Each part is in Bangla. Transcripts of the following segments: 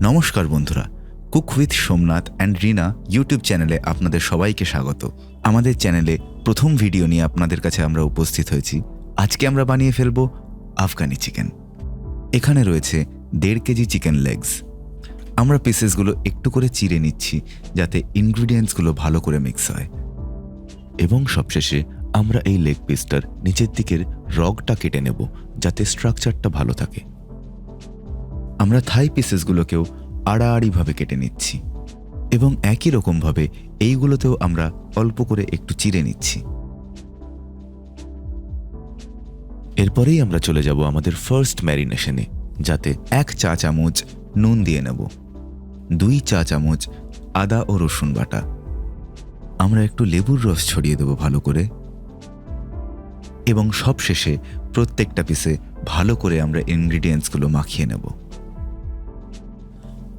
নমস্কার বন্ধুরা, cook with Somnath and Rina YouTube চ্যানেলে আপনাদের সবাইকে স্বাগত। আমাদের চ্যানেলে প্রথম ভিডিও নিয়ে আপনাদের কাছে আমরা উপস্থিত হয়েছি। আজকে আমরা বানিয়ে ফেলব আফগানি চিকেন। এখানে রয়েছে 1.5 কেজি চিকেন লেগস। আমরা পিসেসগুলো একটু করে চিড়ে নিচ্ছি যাতে ইনগ্রিডিয়েন্টসগুলো ভালো করে মিক্স হয়। এবং সবশেষে আমরা এই লেগ পিসটার নিচের দিকের রগটা কেটে নেব যাতে স্ট্রাকচারটা ভালো থাকে। আমরা থাই পিসেসগুলোকেও আড়াআড়িভাবে কেটে নিচ্ছি এবং একই রকমভাবে এইগুলোতেও আমরা অল্প করে একটু চিড়ে নিচ্ছি। এরপরেই আমরা চলে যাব আমাদের ফার্স্ট ম্যারিনেশনে, যাতে 1 চা চামচ নুন দিয়ে নেব, 2 চা চামচ আদা ও রসুন বাটা। আমরা একটু লেবুর রস ছড়িয়ে দেব ভালো করে এবং সবশেষে প্রত্যেকটা পিসে ভালো করে আমরা ইনগ্রিডিয়েন্টসগুলো মাখিয়ে নেব।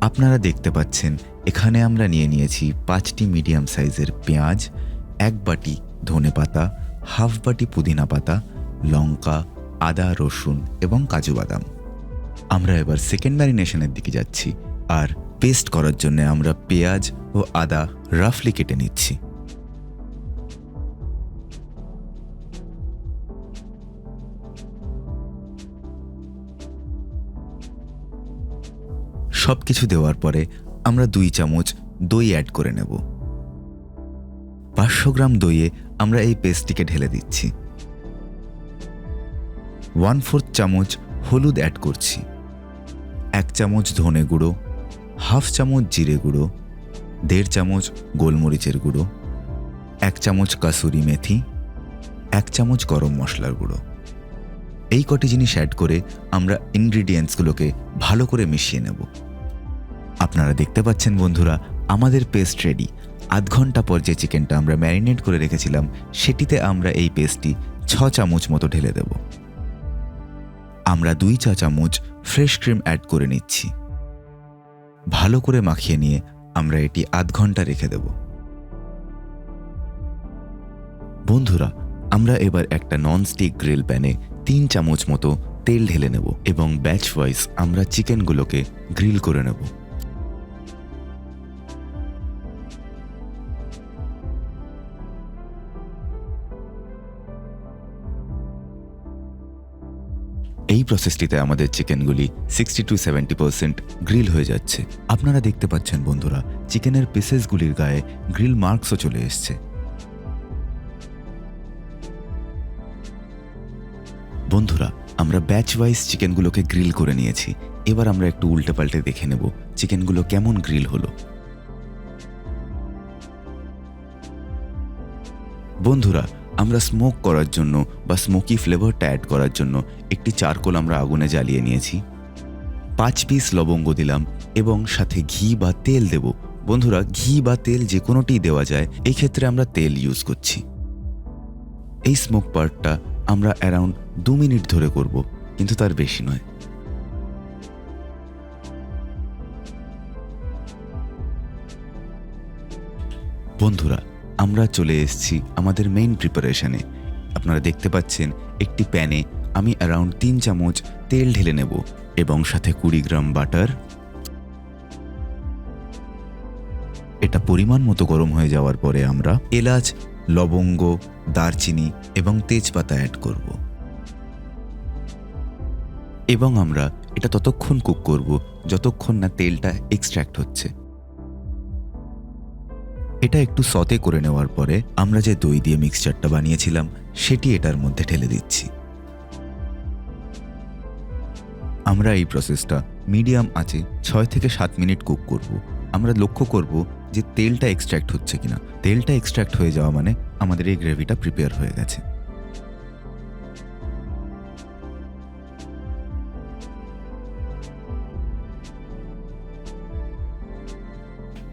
আপনারা দেখতে পাচ্ছেন এখানে আমরা নিয়েছি 5টি মিডিয়াম সাইজের পেঁয়াজ, 1 বাটি ধনেপাতা, হাফ বাটি পুদিনা পাতা, লঙ্কা, আদা, রসুন এবং কাজু বাদাম। আমরা এবার সেকেন্ড ম্যারিনেশনের দিকে যাচ্ছি আর পেস্ট করার জন্য আমরা পেঁয়াজ ও আদা রাফলি কেটে নিচ্ছি। সবকিছু দেওয়ার পরে আমরা 2 চামচ দই অ্যাড করে নেব। 500 গ্রাম দইয়ে আমরা এই পেস্টটিকে ঢেলে দিচ্ছি। 1/4 চামচ হলুদ অ্যাড করছি, 1 চামচ ধনে গুঁড়ো, হাফ চামচ জিরে গুঁড়ো, 1.5 চামচ গোলমরিচের গুঁড়ো, 1 চামচ কাসুরি মেথি, 1 চামচ গরম মশলার গুঁড়ো। এই কটি জিনিস অ্যাড করে আমরা ইনগ্রিডিয়েন্টসগুলোকে ভালো করে মিশিয়ে নেব। আপনারা দেখতে পাচ্ছেন বন্ধুরা, আমাদের পেস্ট রেডি। আধ ঘন্টা পর যে চিকেনটা আমরা ম্যারিনেট করে রেখেছিলাম সেটিতে আমরা এই পেস্টটি 6 চামচ মতো ঢেলে দেব। আমরা 2 চা চামচ ফ্রেশ ক্রিম অ্যাড করে নিচ্ছি। ভালো করে মাখিয়ে নিয়ে আমরা এটি আধ ঘন্টা রেখে দেব। বন্ধুরা, আমরা এবার একটা ননস্টিক গ্রিল প্যানে 3 চামচ মতো তেল ঢেলে নেব এবং ব্যাচ ওয়াইজ আমরা চিকেনগুলোকে গ্রিল করে নেব। এই প্রসেসটিতে আমাদের চিকেনগুলি 60-70% গ্রিল হয়ে যাচ্ছে। আপনারা দেখতে পাচ্ছেন বন্ধুরা, চিকেনের পিসেসগুলির গায়ে গ্রিল মার্কসও চলে এসছে। বন্ধুরা, আমরা ব্যাচ ওয়াইজ চিকেনগুলোকে গ্রিল করে নিয়েছি। এবার আমরা একটু উল্টে পাল্টে দেখে নেব চিকেনগুলো কেমন গ্রিল হলো। বন্ধুরা, আমরা স্মোক করার জন্য বা স্মোকি ফ্লেভারটা অ্যাড করার জন্য একটি চারকোল আমরা আগুনে জ্বালিয়ে নিয়েছি। 5 পিস লবঙ্গ দিলাম এবং সাথে ঘি বা তেল দেব। বন্ধুরা, ঘি বা তেল যে কোনোটিই দেওয়া যায়, এই ক্ষেত্রে আমরা তেল ইউজ করছি। এই স্মোক পার্টটা আমরা অ্যারাউন্ড 2 মিনিট ধরে করব, কিন্তু তার বেশি নয়। বন্ধুরা, আমরা চলে এসেছি আমাদের মেইন প্রিপারেশনে। আপনারা দেখতে পাচ্ছেন একটি প্যানে আমি অ্যারাউন্ড 3 চামচ তেল ঢেলে নেব এবং সাথে 20 গ্রাম বাটার। এটা পরিমাণ মতো গরম হয়ে যাওয়ার পরে আমরা এলাচ, লবঙ্গ, দারচিনি এবং তেজপাতা অ্যাড করব এবং আমরা এটা ততক্ষণ কুক করব যতক্ষণ না তেলটা এক্সট্র্যাক্ট হচ্ছে। এটা একটু সতে করে নেওয়ার পরে আমরা যে দই দিয়ে মিক্সচারটা বানিয়েছিলাম সেটি এটার মধ্যে ঢেলে দিচ্ছি। আমরা এই প্রসেসটা মিডিয়াম আঁচে 6 থেকে 7 মিনিট কুক করব। আমরা লক্ষ্য করব যে তেলটা এক্সট্র্যাক্ট হচ্ছে কিনা। তেলটা এক্সট্র্যাক্ট হয়ে যাওয়া মানে আমাদের এই গ্রেভিটা প্রিপেয়ার হয়ে গেছে।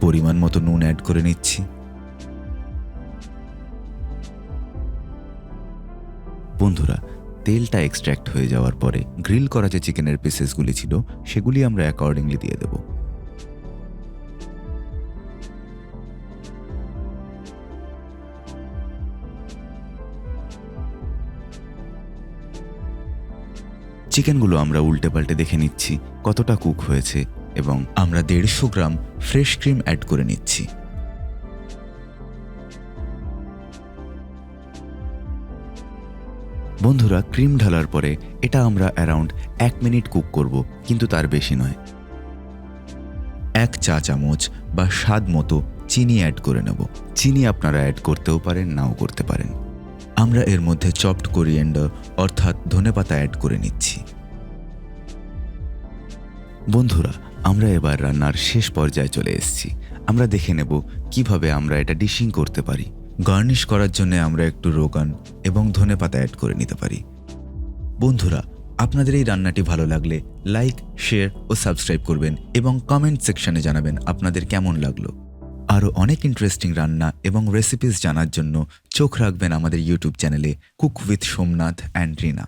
পরিমাণ মতো নুন অ্যাড করে নিচ্ছি। বন্ধুরা, তেলটা এক্সট্র্যাক্ট হয়ে যাওয়ার পরে গ্রিল করা যে চিকেনের পিসেসগুলি ছিল সেগুলি আমরা অ্যাকর্ডিংলি দিয়ে দেব। চিকেনগুলো আমরা উল্টে পাল্টে দেখে নিচ্ছি কতটা কুক হয়েছে এবং আমরা 150 গ্রাম ফ্রেশ ক্রিম অ্যাড করে নিচ্ছি। বন্ধুরা, ক্রিম ঢালার পরে এটা আমরা অ্যারাউন্ড 1 মিনিট কুক করব, কিন্তু তার বেশি নয়। 1 চা চামচ বা স্বাদ মতো চিনি অ্যাড করে নেব। চিনি আপনারা অ্যাড করতেও পারেন, নাও করতে পারেন। আমরা এর মধ্যে চপড কোরিয়েন্ডার অর্থাৎ ধনেপাতা অ্যাড করে নিচ্ছি। বন্ধুরা, আমরা এবার রান্নার শেষ পর্যায়ে চলে এসেছি। আমরা দেখে নেব কিভাবে আমরা এটা ডিশিং করতে পারি। গার্নিশ করার জন্য আমরা একটু রোগান এবং ধনেপাতা অ্যাড করে নিতে পারি। বন্ধুরা, আপনাদের এই রান্নাটি ভালো লাগলে লাইক, শেয়ার ও সাবস্ক্রাইব করবেন এবং কমেন্ট সেকশনে জানাবেন আপনাদের কেমন লাগলো। আরও অনেক ইন্টারেস্টিং রান্না এবং রেসিপিস জানার জন্য চোখ রাখবেন আমাদের ইউটিউব চ্যানেলে cook with Somnath and Rina.